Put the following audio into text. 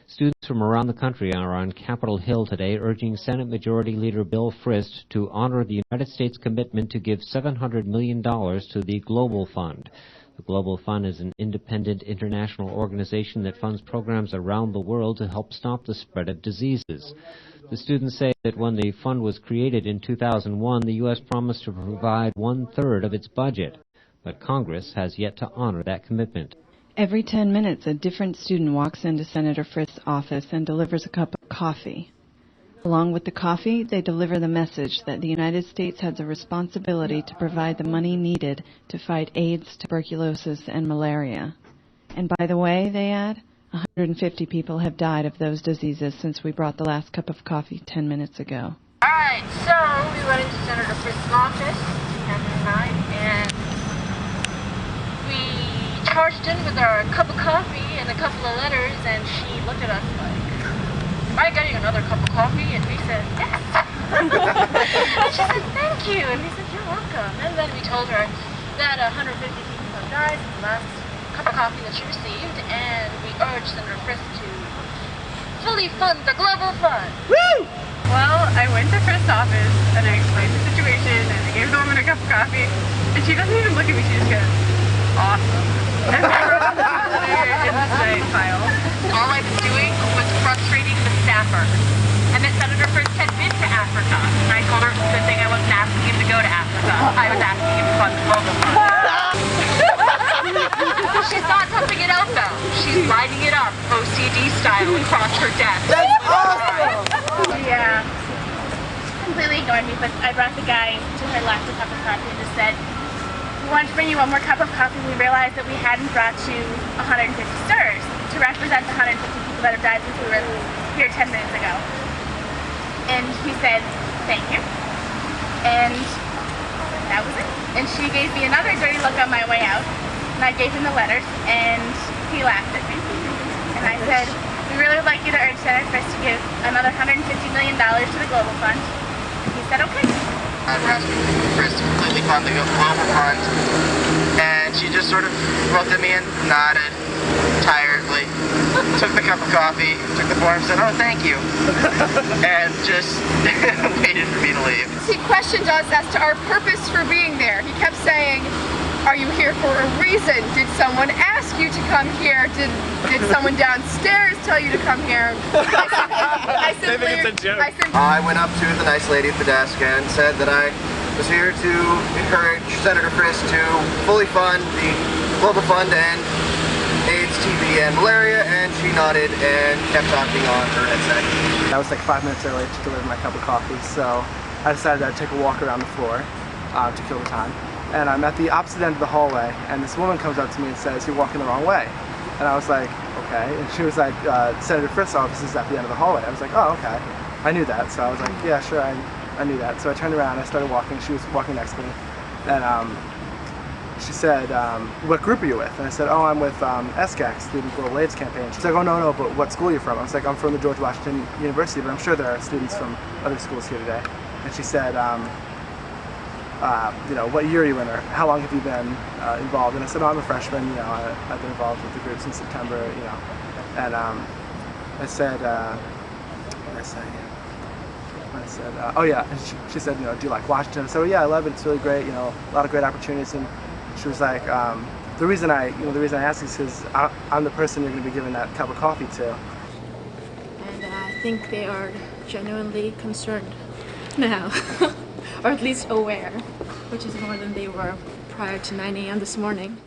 Students from around the country are on Capitol Hill today urging Senate Majority Leader Bill Frist to honor the United States commitment to give $700 million to the Global Fund. The Global Fund is an independent international organization that funds programs around the world to help stop the spread of diseases. The students say that when the fund was created in 2001, the U.S. promised to provide one-third of its budget, but Congress has yet to honor that commitment. Every 10 minutes, a different student walks into Senator Frist's office and delivers a cup of coffee. Along with the coffee, they deliver the message that the United States has a responsibility to provide the money needed to fight AIDS, tuberculosis, and malaria. And by the way, they add, 150 people have died of those diseases since we brought the last cup of coffee 10 minutes ago. All right, so we went into Senator Frist's office, Catherine and I, and we charged in with our cup of coffee and a couple of letters, and she looked at us like, "Am I getting another cup of coffee?" And we said, "Yes." And she said, "Thank you." And we said, "You're welcome." And then we told her that 150 people have died in the last cup of coffee that she received, and we urged Senator Frist to fully fund the Global Fund. Woo! Well, I went to Frist's office and I explained the situation and I gave the woman a cup of coffee, and she doesn't even look at me, she just goes, "Awesome." And I wrote the letter in the side file. All I was doing was frustrating the staffer, and that Senator Frist had been to Africa. And I told her the thing I wasn't asking him to go to Africa. I was asking him to fund the Global Fund. She's not touching it out though. She's lighting it up, OCD style, across her desk. That's awesome! Yeah. Completely ignored me, but I brought the guy to her left a cup of coffee and just said, "We wanted to bring you one more cup of coffee. We realized that we hadn't brought you 150 stirs to represent the 150 people that have died since we were here 10 minutes ago." And he said, "Thank you." And that was it. And she gave me another dirty look on my way out. And I gave him the letters, and he laughed at me. And I said, "We really would like you to urge Senator Frist to give another $150 million to the Global Fund." He said, "Okay." I'm asking Frist to completely fund the Global Fund, and she just sort of looked at me and nodded tiredly, took the cup of coffee, took the form, said, "Oh, thank you," and just waited for me to leave. He questioned us as to our purpose for being there. He kept saying, "Are you here for a reason? Did someone ask you to come here? Did someone downstairs tell you to come here?" I simply, I went up to the nice lady at the desk and said that I was here to encourage Senator Frist to fully fund the Global Fund and AIDS, TB, and malaria, and she nodded and kept talking on her headset. I was like 5 minutes early to deliver my cup of coffee, so I decided I'd take a walk around the floor to kill the time. And I'm at the opposite end of the hallway, and this woman comes up to me and says, "You're walking the wrong way." And I was like, "Okay." And she was like, "Senator Frist's office is at the end of the hallway." I was like, "Oh, okay." I knew that, so I was like, "Yeah, sure, I knew that." So I turned around, I started walking, she was walking next to me, and she said, "What group are you with?" And I said, "Oh, I'm with SCAC, Student Global AIDS Campaign." She's like, "Oh, no, but what school are you from?" I was like, "I'm from the George Washington University, but I'm sure there are students from other schools here today." And she said, "What year are you in, or how long have you been involved?" And I said, "Oh, I'm a freshman, I've been involved with the group since September, And I said, "Oh yeah," and she said, "Do you like Washington?" I said, "Oh yeah, I love it, it's really great, a lot of great opportunities." And she was like, the reason I asked is because I'm the person you're going to be giving that cup of coffee to. And I think they are genuinely concerned now. Or at least aware, which is more than they were prior to 9 a.m. this morning.